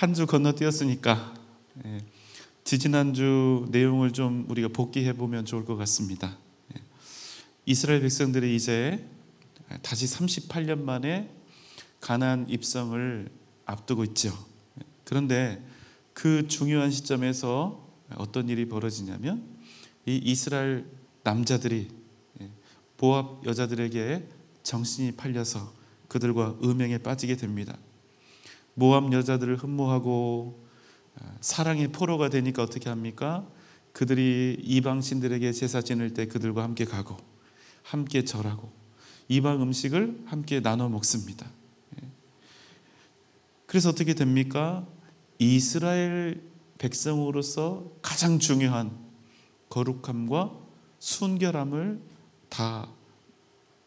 한 주 건너뛰었으니까 지지난주 내용을 좀 우리가 복기해 보면 좋을 것 같습니다. 이스라엘 백성들이 이제 다시 38년 만에 가나안 입성을 앞두고 있죠. 그런데 그 중요한 시점에서 어떤 일이 벌어지냐면 이 이스라엘 남자들이 모압 여자들에게 정신이 팔려서 그들과 음행에 빠지게 됩니다. 모압 여자들을 흠모하고 사랑의 포로가 되니까 어떻게 합니까? 그들이 이방 신들에게 제사 지낼 때 그들과 함께 가고 함께 절하고 이방 음식을 함께 나눠 먹습니다. 그래서 어떻게 됩니까? 이스라엘 백성으로서 가장 중요한 거룩함과 순결함을 다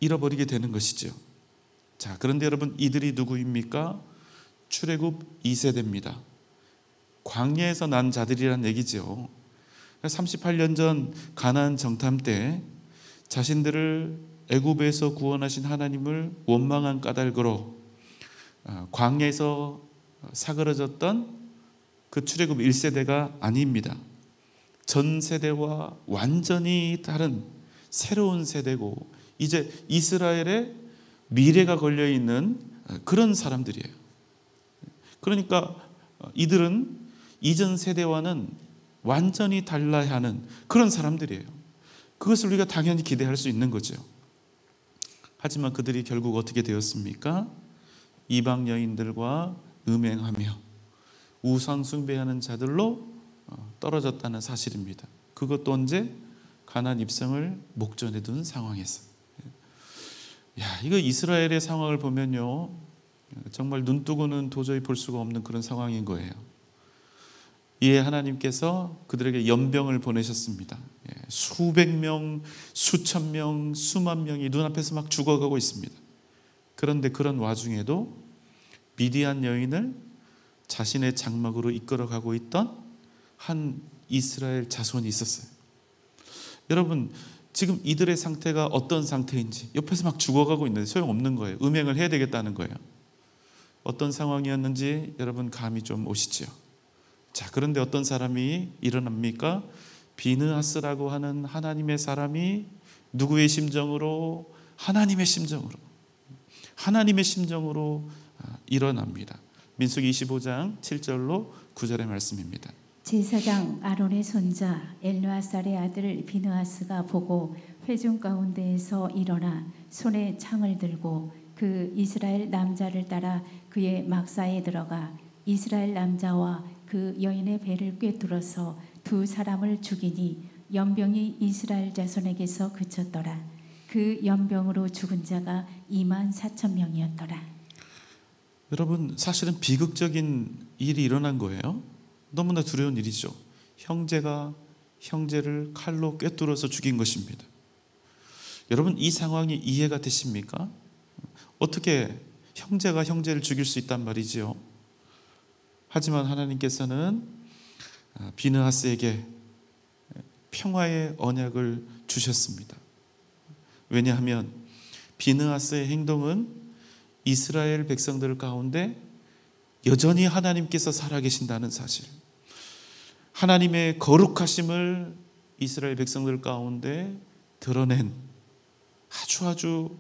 잃어버리게 되는 것이죠. 자, 그런데 여러분, 이들이 누구입니까? 출애굽 2세대입니다. 광야에서 난 자들이란 얘기죠. 38년 전 가나안 정탐 때 자신들을 애굽에서 구원하신 하나님을 원망한 까닭으로 광야에서 사그러졌던 그 출애굽 1세대가 아닙니다. 전 세대와 완전히 다른 새로운 세대고 이제 이스라엘의 미래가 걸려있는 그런 사람들이에요. 그러니까 이들은 이전 세대와는 완전히 달라야 하는 그런 사람들이에요. 그것을 우리가 당연히 기대할 수 있는 거죠. 하지만 그들이 결국 어떻게 되었습니까? 이방 여인들과 음행하며 우상 숭배하는 자들로 떨어졌다는 사실입니다. 그것도 언제? 가나안 입성을 목전에 둔 상황에서. 이거 이스라엘의 상황을 보면요, 정말 눈뜨고는 도저히 볼 수가 없는 그런 상황인 거예요. 이에 하나님께서 그들에게 연병을 보내셨습니다. 수백 명, 수천 명, 수만 명이 눈앞에서 막 죽어가고 있습니다. 그런데 그런 와중에도 미디안 여인을 자신의 장막으로 이끌어가고 있던 한 이스라엘 자손이 있었어요. 여러분, 지금 이들의 상태가 어떤 상태인지, 옆에서 막 죽어가고 있는데 소용없는 거예요. 음행을 해야 되겠다는 거예요. 어떤 상황이었는지 여러분 감이 좀 오시죠? 자, 그런데 어떤 사람이 일어납니까? 비느하스라고 하는 하나님의 사람이 누구의 심정으로? 하나님의 심정으로 일어납니다. 민수기 25장 7절로 9절의 말씀입니다. 제사장 아론의 손자 엘르아살의 아들 비느하스가 보고 회중 가운데에서 일어나 손에 창을 들고 그 이스라엘 남자를 따라 그의 막사에 들어가 이스라엘 남자와 그 여인의 배를 꿰뚫어서 두 사람을 죽이니 연병이 이스라엘 자손에게서 그쳤더라. 그 연병으로 죽은 자가 24,000명이었더라. 여러분, 사실은 비극적인 일이 일어난 거예요. 너무나 두려운 일이죠. 형제가 형제를 칼로 꿰뚫어서 죽인 것입니다. 여러분, 이 상황이 이해가 되십니까? 어떻게 형제가 형제를 죽일 수 있단 말이지요. 하지만 하나님께서는 비느하스에게 평화의 언약을 주셨습니다. 왜냐하면 비느하스의 행동은 이스라엘 백성들 가운데 여전히 하나님께서 살아계신다는 사실, 하나님의 거룩하심을 이스라엘 백성들 가운데 드러낸 아주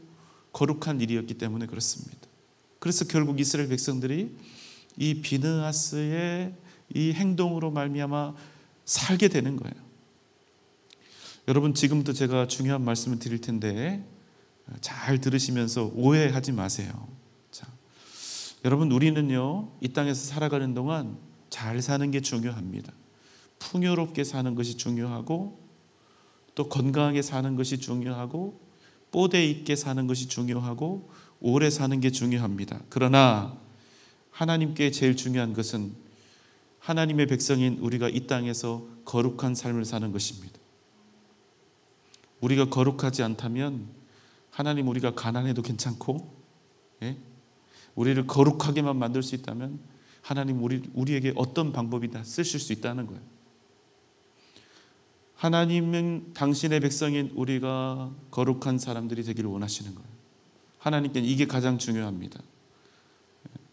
거룩한 일이었기 때문에 그렇습니다. 그래서 결국 이스라엘 백성들이 이 비느하스의 이 행동으로 말미암아 살게 되는 거예요. 여러분, 지금부터 제가 중요한 말씀을 드릴 텐데 잘 들으시면서 오해하지 마세요. 자, 여러분, 우리는요, 이 땅에서 살아가는 동안 잘 사는 게 중요합니다. 풍요롭게 사는 것이 중요하고, 또 건강하게 사는 것이 중요하고, 뽀대 있게 사는 것이 중요하고, 오래 사는 게 중요합니다. 그러나 하나님께 제일 중요한 것은 하나님의 백성인 우리가 이 땅에서 거룩한 삶을 사는 것입니다. 우리가 거룩하지 않다면 하나님, 우리가 가난해도 괜찮고, 우리를 거룩하게만 만들 수 있다면 하나님 우리에게 어떤 방법이나 쓰실 수 있다는 거예요. 하나님은 당신의 백성인 우리가 거룩한 사람들이 되기를 원하시는 거예요. 하나님께는 이게 가장 중요합니다.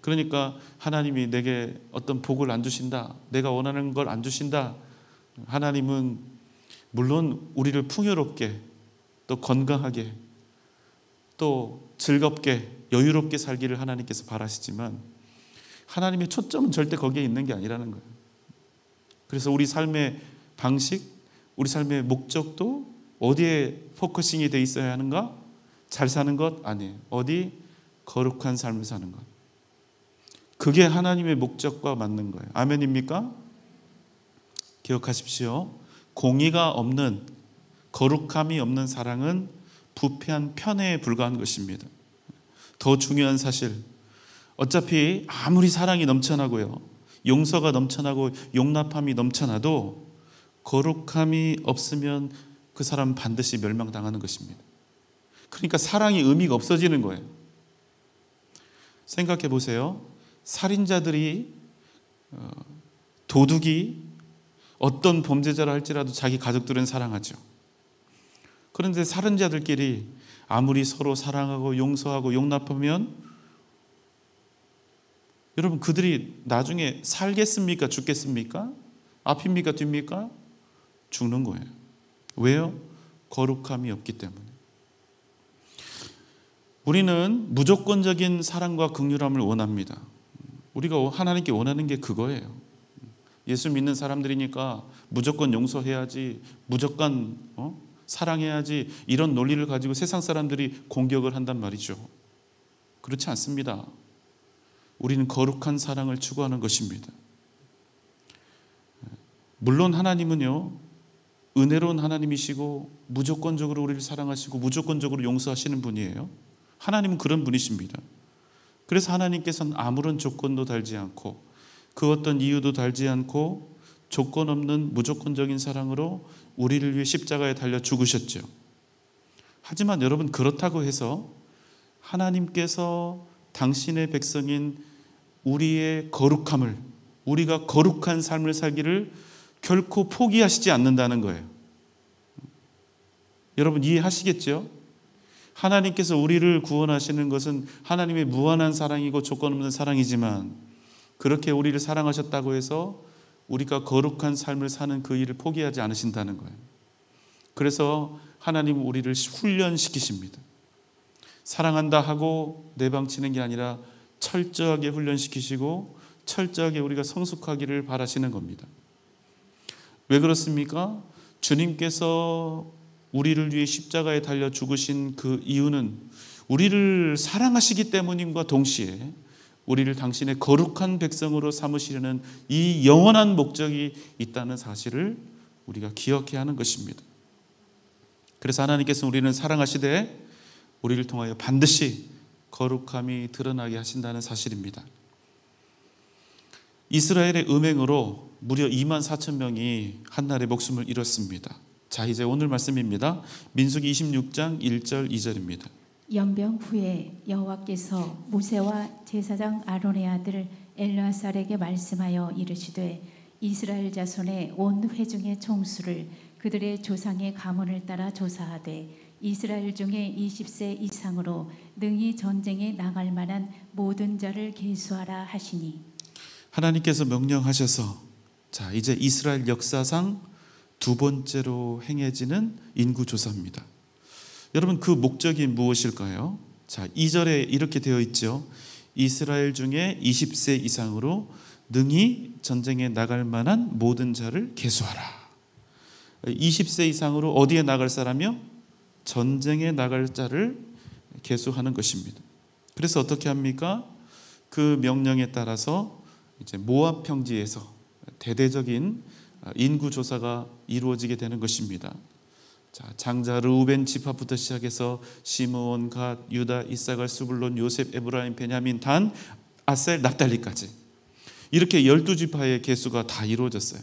그러니까 하나님이 내게 어떤 복을 안 주신다, 내가 원하는 걸 안 주신다. 하나님은 물론 우리를 풍요롭게, 또 건강하게, 또 즐겁게, 여유롭게 살기를 하나님께서 바라시지만 하나님의 초점은 절대 거기에 있는 게 아니라는 거예요. 그래서 우리 삶의 방식, 우리 삶의 목적도 어디에 포커싱이 돼 있어야 하는가? 잘 사는 것 아니에요. 어디? 거룩한 삶을 사는 것. 그게 하나님의 목적과 맞는 거예요. 아멘입니까? 기억하십시오. 공의가 없는, 거룩함이 없는 사랑은 부패한 편애에 불과한 것입니다. 더 중요한 사실, 어차피 아무리 사랑이 넘쳐나고요, 용서가 넘쳐나고 용납함이 넘쳐나도 거룩함이 없으면 그 사람은 반드시 멸망당하는 것입니다. 그러니까 사랑의 의미가 없어지는 거예요. 생각해 보세요. 살인자들이, 도둑이 어떤 범죄자라 할지라도 자기 가족들은 사랑하죠. 그런데 살인자들끼리 아무리 서로 사랑하고 용서하고 용납하면 여러분, 그들이 나중에 살겠습니까? 죽겠습니까? 앞입니까? 뒤입니까? 죽는 거예요. 왜요? 거룩함이 없기 때문에. 우리는 무조건적인 사랑과 긍휼함을 원합니다. 우리가 하나님께 원하는 게 그거예요. 예수 믿는 사람들이니까 무조건 용서해야지, 무조건 사랑해야지, 이런 논리를 가지고 세상 사람들이 공격을 한단 말이죠. 그렇지 않습니다. 우리는 거룩한 사랑을 추구하는 것입니다. 물론 하나님은요, 은혜로운 하나님이시고 무조건적으로 우리를 사랑하시고 무조건적으로 용서하시는 분이에요. 하나님은 그런 분이십니다. 그래서 하나님께서는 아무런 조건도 달지 않고 그 어떤 이유도 달지 않고 조건 없는 무조건적인 사랑으로 우리를 위해 십자가에 달려 죽으셨죠. 하지만 여러분, 그렇다고 해서 하나님께서 당신의 백성인 우리의 거룩함을, 우리가 거룩한 삶을 살기를 결코 포기하시지 않는다는 거예요. 여러분 이해하시겠죠? 하나님께서 우리를 구원하시는 것은 하나님의 무한한 사랑이고 조건 없는 사랑이지만, 그렇게 우리를 사랑하셨다고 해서 우리가 거룩한 삶을 사는 그 일을 포기하지 않으신다는 거예요. 그래서 하나님은 우리를 훈련시키십니다. 사랑한다 하고 내방치는 게 아니라 철저하게 훈련시키시고 철저하게 우리가 성숙하기를 바라시는 겁니다. 왜 그렇습니까? 주님께서 우리를 위해 십자가에 달려 죽으신 그 이유는 우리를 사랑하시기 때문임과 동시에 우리를 당신의 거룩한 백성으로 삼으시려는 이 영원한 목적이 있다는 사실을 우리가 기억해야 하는 것입니다. 그래서 하나님께서 우리는 사랑하시되 우리를 통하여 반드시 거룩함이 드러나게 하신다는 사실입니다. 이스라엘의 음행으로 무려 24,000명이 한날에 목숨을 잃었습니다. 자, 이제 오늘 말씀입니다. 민수기 26장 1절 2절입니다. 연병 후에 여호와께서 모세와 제사장 아론의 아들 엘르아살에게 말씀하여 이르시되 이스라엘 자손의 온 회중의 총수를 그들의 조상의 가문을 따라 조사하되 이스라엘 중에 20세 이상으로 능히 전쟁에 나갈 만한 모든 자를 계수하라 하시니. 하나님께서 명령하셔서 자, 이제 이스라엘 역사상 두 번째로 행해지는 인구조사입니다. 여러분, 그 목적이 무엇일까요? 자, 2절에 이렇게 되어 있죠. 이스라엘 중에 20세 이상으로 능히 전쟁에 나갈 만한 모든 자를 계수하라. 20세 이상으로 어디에 나갈 사람이요? 전쟁에 나갈 자를 계수하는 것입니다. 그래서 어떻게 합니까? 그 명령에 따라서 이제 모압 평지에서 대대적인 인구 조사가 이루어지게 되는 것입니다. 자, 장자 르우벤 지파부터 시작해서 시므온, 갓, 유다, 이사갈, 스불론, 요셉, 에브라임, 베냐민, 단, 아셀, 납달리까지 이렇게 12지파의 계수가 다 이루어졌어요.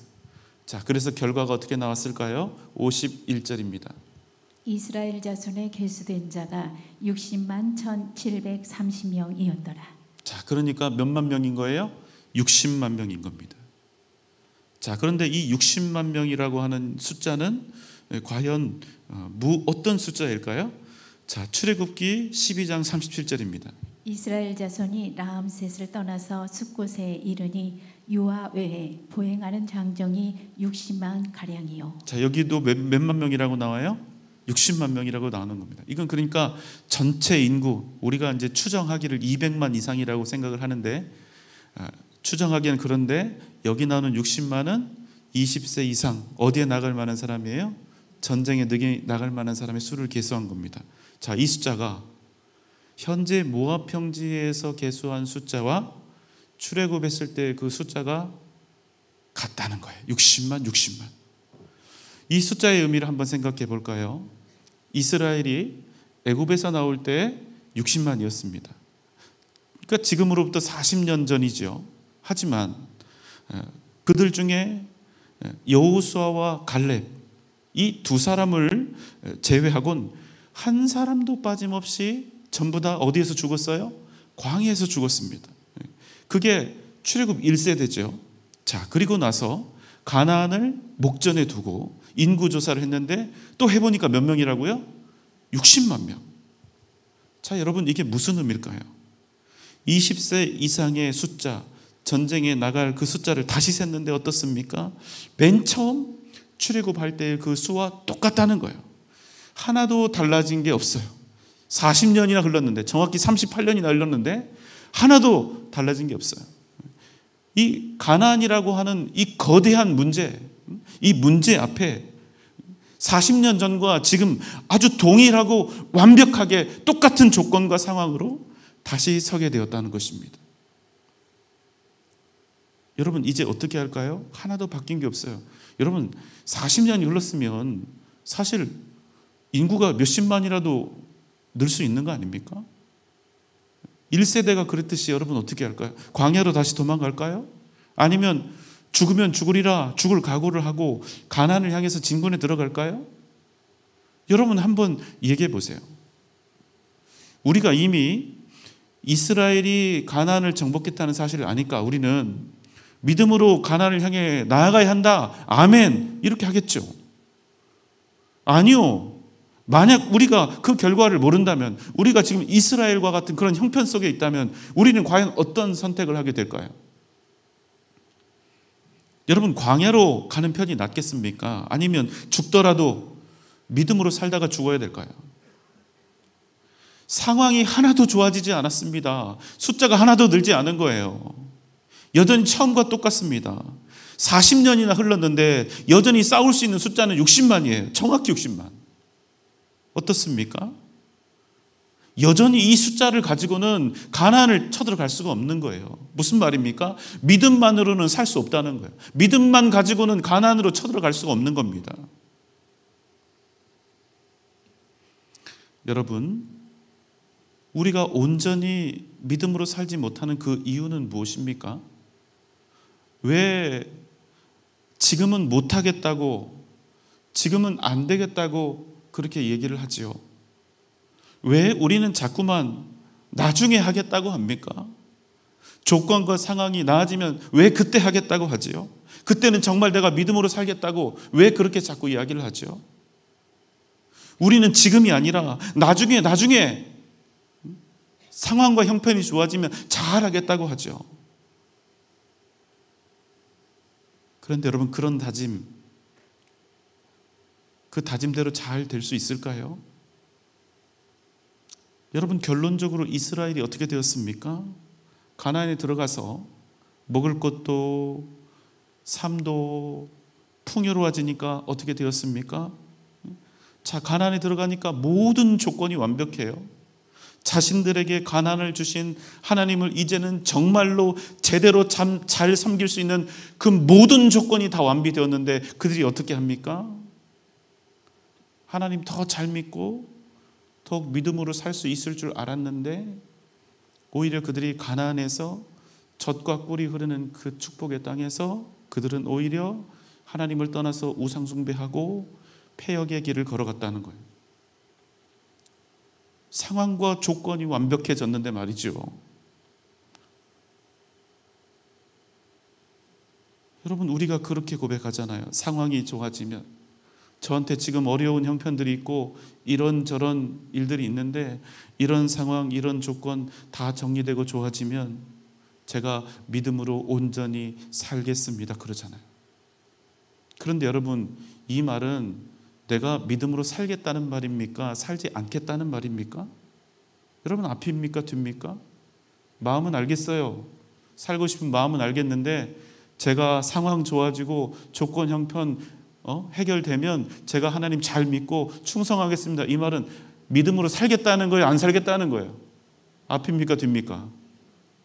자, 그래서 결과가 어떻게 나왔을까요? 51절입니다. 이스라엘 자손의 계수된 자가 60만 1,730명이었더라. 자, 그러니까 몇만 명인 거예요? 60만 명인 겁니다. 자, 그런데 이 60만 명이라고 하는 숫자는 과연 어떤 숫자일까요? 자, 출애굽기 12장 37절입니다. 이스라엘 자손이 라암셋을 떠나서 숫곳에 이르니 유아 외에 보행하는 장정이 60만 가량이요. 자, 여기도 몇만 명이라고 나와요? 60만 명이라고 나오는 겁니다. 이건 그러니까 전체 인구, 우리가 이제 추정하기를 200만 이상이라고 생각을 하는데, 추정하기에는 그런데 여기 나오는 60만은 20세 이상 어디에 나갈 만한 사람이에요? 전쟁에 나갈 만한 사람의 수를 계수한 겁니다. 자, 이 숫자가 현재 모압 평지에서 계수한 숫자와 출애굽했을 때 그 숫자가 같다는 거예요. 60만. 이 숫자의 의미를 한번 생각해 볼까요? 이스라엘이 애굽에서 나올 때 60만이었습니다. 그러니까 지금으로부터 40년 전이죠. 하지만 그들 중에 여호수아와 갈렙 이 두 사람을 제외하곤 한 사람도 빠짐없이 전부 다 어디에서 죽었어요? 광야에서 죽었습니다. 그게 출애굽 1세대죠. 자, 그리고 나서 가나안을 목전에 두고 인구조사를 했는데 또 해보니까 몇 명이라고요? 60만 명. 자, 여러분 이게 무슨 의미일까요? 20세 이상의 숫자, 전쟁에 나갈 그 숫자를 다시 셌는데 어떻습니까? 맨 처음 출애굽할 때의 그 수와 똑같다는 거예요. 하나도 달라진 게 없어요. 40년이나 흘렀는데, 정확히 38년이나 흘렀는데 하나도 달라진 게 없어요. 이 가나안이라고 하는 이 거대한 문제, 이 문제 앞에 40년 전과 지금 아주 동일하고 완벽하게 똑같은 조건과 상황으로 다시 서게 되었다는 것입니다. 여러분 이제 어떻게 할까요? 하나도 바뀐 게 없어요. 여러분 40년이 흘렀으면 사실 인구가 몇십만이라도 늘 수 있는 거 아닙니까? 1세대가 그랬듯이 여러분 어떻게 할까요? 광야로 다시 도망갈까요? 아니면 죽으면 죽으리라 죽을 각오를 하고 가나안을 향해서 진군에 들어갈까요? 여러분 한번 얘기해 보세요. 우리가 이미 이스라엘이 가나안을 정복했다는 사실을 아니까 우리는 믿음으로 가나안을 향해 나아가야 한다. 아멘. 이렇게 하겠죠. 아니요. 만약 우리가 그 결과를 모른다면, 우리가 지금 이스라엘과 같은 그런 형편 속에 있다면 우리는 과연 어떤 선택을 하게 될까요? 여러분 광야로 가는 편이 낫겠습니까? 아니면 죽더라도 믿음으로 살다가 죽어야 될까요? 상황이 하나도 좋아지지 않았습니다. 숫자가 하나도 늘지 않은 거예요. 여전히 처음과 똑같습니다. 40년이나 흘렀는데 여전히 싸울 수 있는 숫자는 60만이에요. 정확히 60만. 어떻습니까? 여전히 이 숫자를 가지고는 가나안을 쳐들어갈 수가 없는 거예요. 무슨 말입니까? 믿음만으로는 살 수 없다는 거예요. 믿음만 가지고는 가나안으로 쳐들어갈 수가 없는 겁니다. 여러분, 우리가 온전히 믿음으로 살지 못하는 그 이유는 무엇입니까? 왜 지금은 못하겠다고, 지금은 안 되겠다고 그렇게 얘기를 하지요? 왜 우리는 자꾸만 나중에 하겠다고 합니까? 조건과 상황이 나아지면 왜 그때 하겠다고 하지요? 그때는 정말 내가 믿음으로 살겠다고 왜 그렇게 자꾸 이야기를 하죠? 우리는 지금이 아니라 나중에 상황과 형편이 좋아지면 잘하겠다고 하죠. 그런데 여러분 그런 다짐, 그 다짐대로 잘 될 수 있을까요? 여러분 결론적으로 이스라엘이 어떻게 되었습니까? 가나안에 들어가서 먹을 것도 삶도 풍요로워지니까 어떻게 되었습니까? 자, 가나안에 들어가니까 모든 조건이 완벽해요. 자신들에게 가나안을 주신 하나님을 이제는 정말로 제대로 잘 섬길 수 있는 그 모든 조건이 다 완비되었는데 그들이 어떻게 합니까? 하나님 더 잘 믿고 더욱 믿음으로 살 수 있을 줄 알았는데 오히려 그들이 가나안에서 젖과 꿀이 흐르는 그 축복의 땅에서 그들은 오히려 하나님을 떠나서 우상 숭배하고 패역의 길을 걸어갔다는 거예요. 상황과 조건이 완벽해졌는데 말이죠. 여러분 우리가 그렇게 고백하잖아요. 상황이 좋아지면, 저한테 지금 어려운 형편들이 있고 이런저런 일들이 있는데 이런 상황, 이런 조건 다 정리되고 좋아지면 제가 믿음으로 온전히 살겠습니다. 그러잖아요. 그런데 여러분, 이 말은 내가 믿음으로 살겠다는 말입니까? 살지 않겠다는 말입니까? 여러분, 앞입니까? 뒤입니까? 마음은 알겠어요. 살고 싶은 마음은 알겠는데 제가 상황 좋아지고 조건 형편 해결되면 제가 하나님 잘 믿고 충성하겠습니다. 이 말은 믿음으로 살겠다는 거예요? 안 살겠다는 거예요? 앞입니까? 뒤입니까?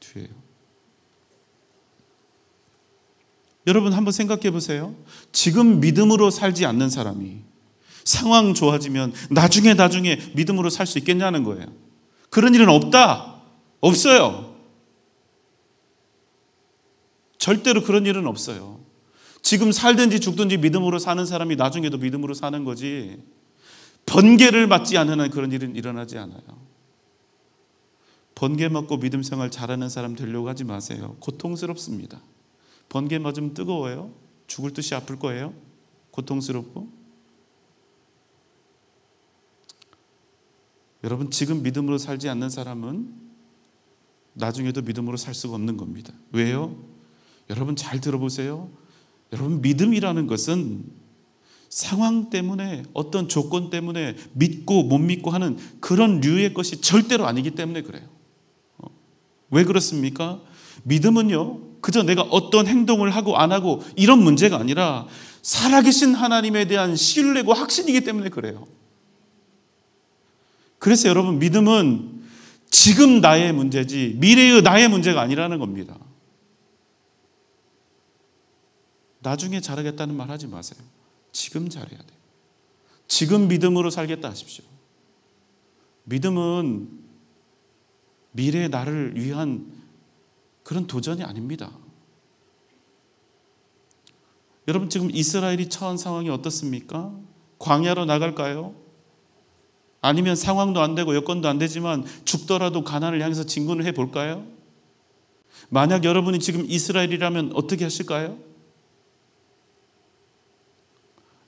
뒤예요. 여러분 한번 생각해 보세요. 지금 믿음으로 살지 않는 사람이 상황 좋아지면 나중에 믿음으로 살 수 있겠냐는 거예요. 그런 일은 없다. 없어요. 절대로 그런 일은 없어요. 지금 살든지 죽든지 믿음으로 사는 사람이 나중에도 믿음으로 사는 거지, 번개를 맞지 않는 한 그런 일은 일어나지 않아요. 번개 맞고 믿음 생활 잘하는 사람 되려고 하지 마세요. 고통스럽습니다. 번개 맞으면 뜨거워요. 죽을 듯이 아플 거예요. 고통스럽고. 여러분, 지금 믿음으로 살지 않는 사람은 나중에도 믿음으로 살 수가 없는 겁니다. 왜요? 여러분 잘 들어보세요. 여러분, 믿음이라는 것은 상황 때문에, 어떤 조건 때문에 믿고 못 믿고 하는 그런 류의 것이 절대로 아니기 때문에 그래요. 왜 그렇습니까? 믿음은요, 그저 내가 어떤 행동을 하고 안 하고 이런 문제가 아니라 살아계신 하나님에 대한 신뢰고 확신이기 때문에 그래요. 그래서 여러분, 믿음은 지금 나의 문제지 미래의 나의 문제가 아니라는 겁니다. 나중에 잘하겠다는 말 하지 마세요. 지금 잘해야 돼요. 지금 믿음으로 살겠다 하십시오. 믿음은 미래의 나를 위한 그런 도전이 아닙니다. 여러분, 지금 이스라엘이 처한 상황이 어떻습니까? 광야로 나갈까요? 아니면 상황도 안 되고 여건도 안 되지만 죽더라도 가나안을 향해서 진군을 해볼까요? 만약 여러분이 지금 이스라엘이라면 어떻게 하실까요?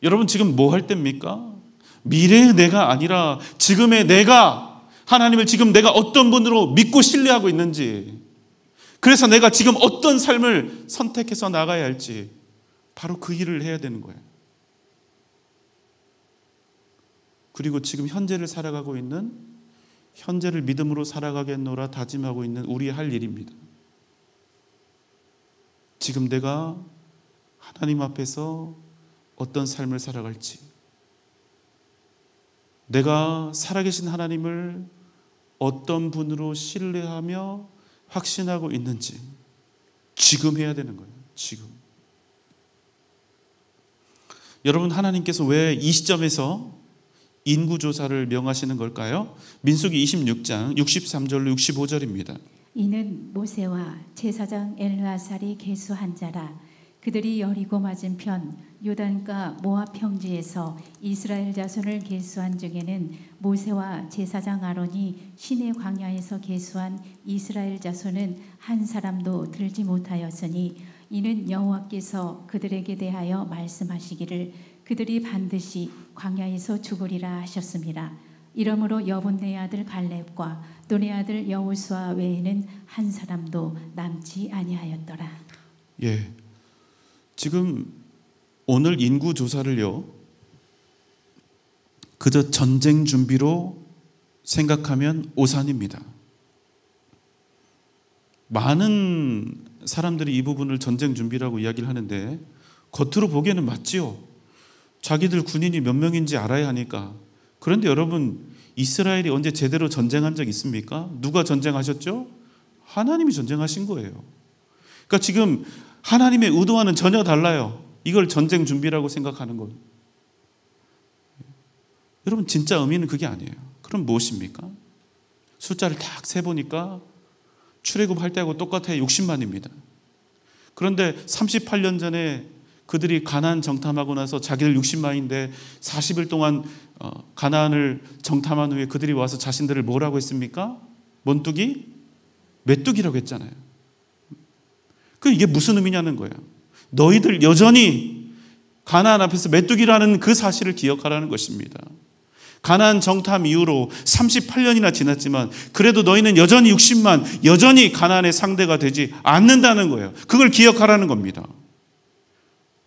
여러분, 지금 뭐 할 때입니까? 미래의 내가 아니라 지금의 내가, 하나님을 지금 내가 어떤 분으로 믿고 신뢰하고 있는지, 그래서 내가 지금 어떤 삶을 선택해서 나가야 할지 바로 그 일을 해야 되는 거예요. 그리고 지금 현재를 살아가고 있는, 현재를 믿음으로 살아가겠노라 다짐하고 있는 우리의 할 일입니다. 지금 내가 하나님 앞에서 어떤 삶을 살아갈지, 내가 살아계신 하나님을 어떤 분으로 신뢰하며 확신하고 있는지 지금 해야 되는 거예요. 지금. 여러분, 하나님께서 왜 이 시점에서 인구조사를 명하시는 걸까요? 민수기 26장 63절로 65절입니다. 이는 모세와 제사장 엘르아살이 계수한 자라. 그들이 여리고 맞은편 요단가 모압 평지에서 이스라엘 자손을 계수한 중에는 모세와 제사장 아론이 시내 광야에서 계수한 이스라엘 자손은 한 사람도 들지 못하였으니 이는 여호와께서 그들에게 대하여 말씀하시기를 그들이 반드시 광야에서 죽으리라 하셨습니다. 이러므로 여분네 아들 갈렙과 눈의 아들 여호수아 외에는 한 사람도 남지 아니하였더라. 예, 지금 오늘 인구 조사를요, 그저 전쟁 준비로 생각하면 오산입니다. 많은 사람들이 이 부분을 전쟁 준비라고 이야기를 하는데 겉으로 보기에는 맞지요. 자기들 군인이 몇 명인지 알아야 하니까. 그런데 여러분, 이스라엘이 언제 제대로 전쟁한 적 있습니까? 누가 전쟁하셨죠? 하나님이 전쟁하신 거예요. 그러니까 지금 하나님의 의도와는 전혀 달라요. 이걸 전쟁 준비라고 생각하는 것. 여러분, 진짜 의미는 그게 아니에요. 그럼 무엇입니까? 숫자를 딱 세보니까 출애굽할 때하고 똑같아요. 60만입니다. 그런데 38년 전에 그들이 가나안 정탐하고 나서 자기들 60만인데 40일 동안 가나안을 정탐한 후에 그들이 와서 자신들을 뭐라고 했습니까? 뭔뚜기? 메뚜기라고 했잖아요. 이게 무슨 의미냐는 거예요. 너희들 여전히 가나안 앞에서 메뚜기라는 그 사실을 기억하라는 것입니다. 가나안 정탐 이후로 38년이나 지났지만 그래도 너희는 여전히 60만, 여전히 가나안의 상대가 되지 않는다는 거예요. 그걸 기억하라는 겁니다.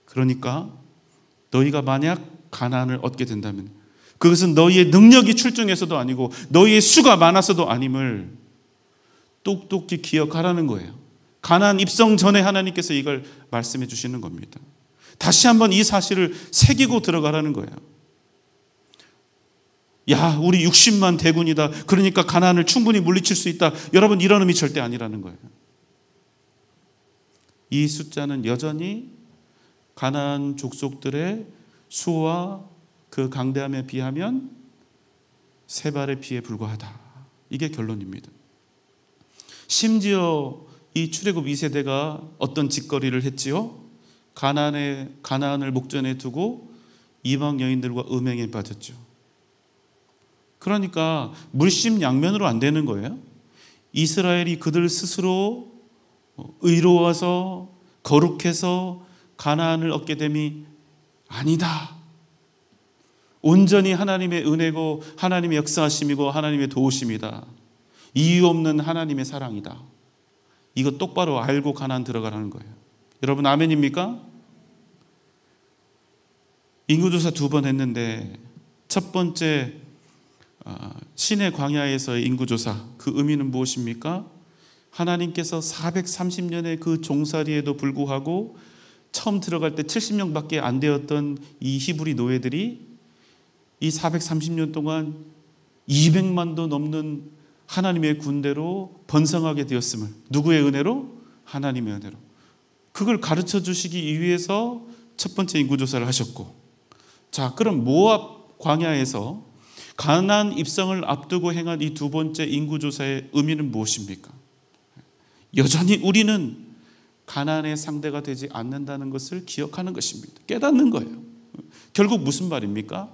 그러니까 너희가 만약 가나안을 얻게 된다면 그것은 너희의 능력이 출중해서도 아니고 너희의 수가 많아서도 아님을 똑똑히 기억하라는 거예요. 가나안 입성 전에 하나님께서 이걸 말씀해 주시는 겁니다. 다시 한번 이 사실을 새기고 들어가라는 거예요. 야, 우리 60만 대군이다. 그러니까 가나안을 충분히 물리칠 수 있다. 여러분, 이런 의미 절대 아니라는 거예요. 이 숫자는 여전히 가나안 족속들의 수와 그 강대함에 비하면 세 발의 피에 불과하다. 이게 결론입니다. 심지어 이 출애굽 2세대가 어떤 짓거리를 했지요? 가나안을 목전에 두고 이방 여인들과 음행에 빠졌죠. 그러니까 물심양면으로 안 되는 거예요. 이스라엘이 그들 스스로 의로워서 거룩해서 가나안을 얻게 됨이 아니다. 온전히 하나님의 은혜고 하나님의 역사하심이고 하나님의 도우심이다. 이유 없는 하나님의 사랑이다. 이거 똑바로 알고 가나안 들어가라는 거예요. 여러분, 아멘입니까? 인구조사 2번 했는데 첫 번째 시내 광야에서의 인구조사, 그 의미는 무엇입니까? 하나님께서 430년의 그 종살이에도 불구하고 처음 들어갈 때 70명밖에 안 되었던 이 히브리 노예들이 이 430년 동안 200만도 넘는 하나님의 군대로 번성하게 되었음을, 누구의 은혜로? 하나님의 은혜로. 그걸 가르쳐 주시기 위해서 첫 번째 인구조사를 하셨고, 자, 그럼 모압 광야에서 가나안 입성을 앞두고 행한 이 두 번째 인구조사의 의미는 무엇입니까? 여전히 우리는 가나안의 상대가 되지 않는다는 것을 기억하는 것입니다. 깨닫는 거예요. 결국 무슨 말입니까?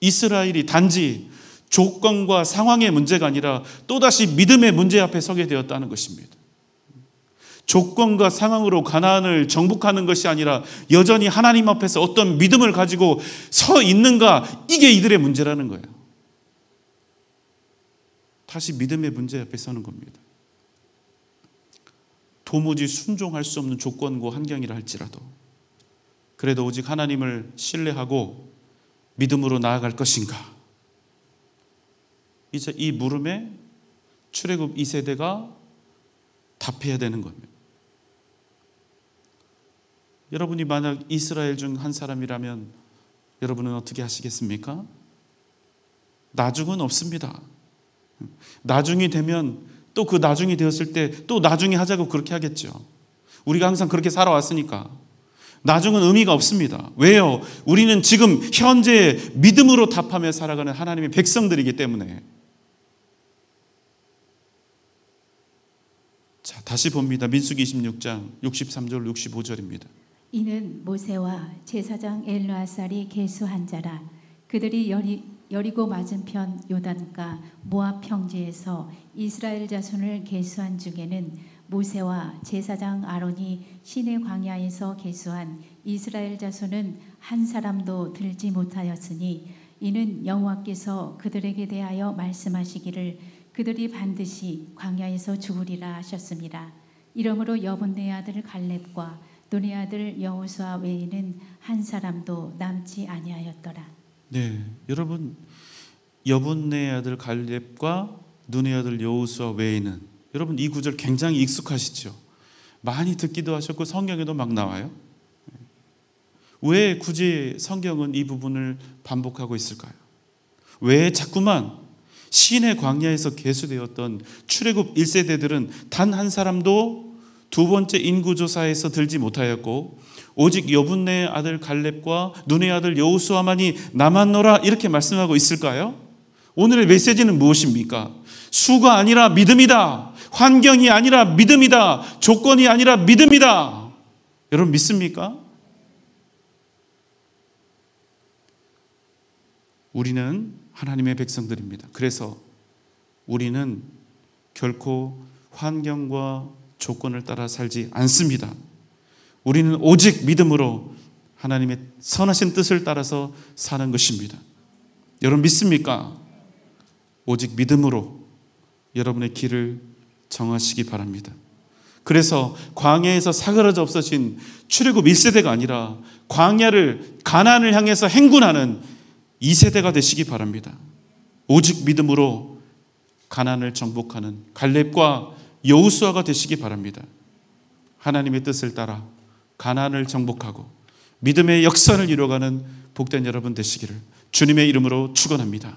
이스라엘이 단지 조건과 상황의 문제가 아니라 또다시 믿음의 문제 앞에 서게 되었다는 것입니다. 조건과 상황으로 가나안을 정복하는 것이 아니라 여전히 하나님 앞에서 어떤 믿음을 가지고 서 있는가, 이게 이들의 문제라는 거예요. 다시 믿음의 문제 앞에 서는 겁니다. 도무지 순종할 수 없는 조건과 환경이라 할지라도 그래도 오직 하나님을 신뢰하고 믿음으로 나아갈 것인가? 이제 이 물음에 출애굽 2세대가 답해야 되는 겁니다. 여러분이 만약 이스라엘 중 한 사람이라면 여러분은 어떻게 하시겠습니까? 나중은 없습니다. 나중이 되면 또 그 나중이 되었을 때 또 나중에 하자고 그렇게 하겠죠. 우리가 항상 그렇게 살아왔으니까 나중은 의미가 없습니다. 왜요? 우리는 지금 현재 믿음으로 답하며 살아가는 하나님의 백성들이기 때문에. 자, 다시 봅니다. 민수기 26장 63절 65절입니다. 이는 모세와 제사장 엘르아살이 계수한 자라. 그들이 여리고 맞은편 요단가 모압 평지에서 이스라엘 자손을 계수한 중에는 모세와 제사장 아론이 시내 광야에서 계수한 이스라엘 자손은 한 사람도 들지 못하였으니 이는 여호와께서 그들에게 대하여 말씀하시기를 그들이 반드시 광야에서 죽으리라 하셨습니다. 이러므로 여분네 아들 갈렙과 눈의 아들 여호수아 외에는 한 사람도 남지 아니하였더라. 네, 여러분, 여분네 아들 갈렙과 눈의 아들 여호수아 외에는, 여러분 이 구절 굉장히 익숙하시죠? 많이 듣기도 하셨고 성경에도 막 나와요. 왜 굳이 성경은 이 부분을 반복하고 있을까요? 왜 자꾸만 시내 광야에서 계수되었던 출애굽 1세대들은 단 한 사람도 두 번째 인구조사에서 들지 못하였고 오직 여분네 아들 갈렙과 눈의 아들 여호수아만이 남았노라 이렇게 말씀하고 있을까요? 오늘의 메시지는 무엇입니까? 수가 아니라 믿음이다. 환경이 아니라 믿음이다. 조건이 아니라 믿음이다. 여러분 믿습니까? 우리는 하나님의 백성들입니다. 그래서 우리는 결코 환경과 조건을 따라 살지 않습니다. 우리는 오직 믿음으로 하나님의 선하신 뜻을 따라서 사는 것입니다. 여러분 믿습니까? 오직 믿음으로 여러분의 길을 정하시기 바랍니다. 그래서 광야에서 사그라져 없어진 출애굽 1세대가 아니라 광야를 가나안을 향해서 행군하는 2세대가 되시기 바랍니다. 오직 믿음으로 가나안을 정복하는 갈렙과 여호수아가 되시기 바랍니다. 하나님의 뜻을 따라 가나안을 정복하고 믿음의 역사를 이루어가는 복된 여러분 되시기를 주님의 이름으로 축원합니다.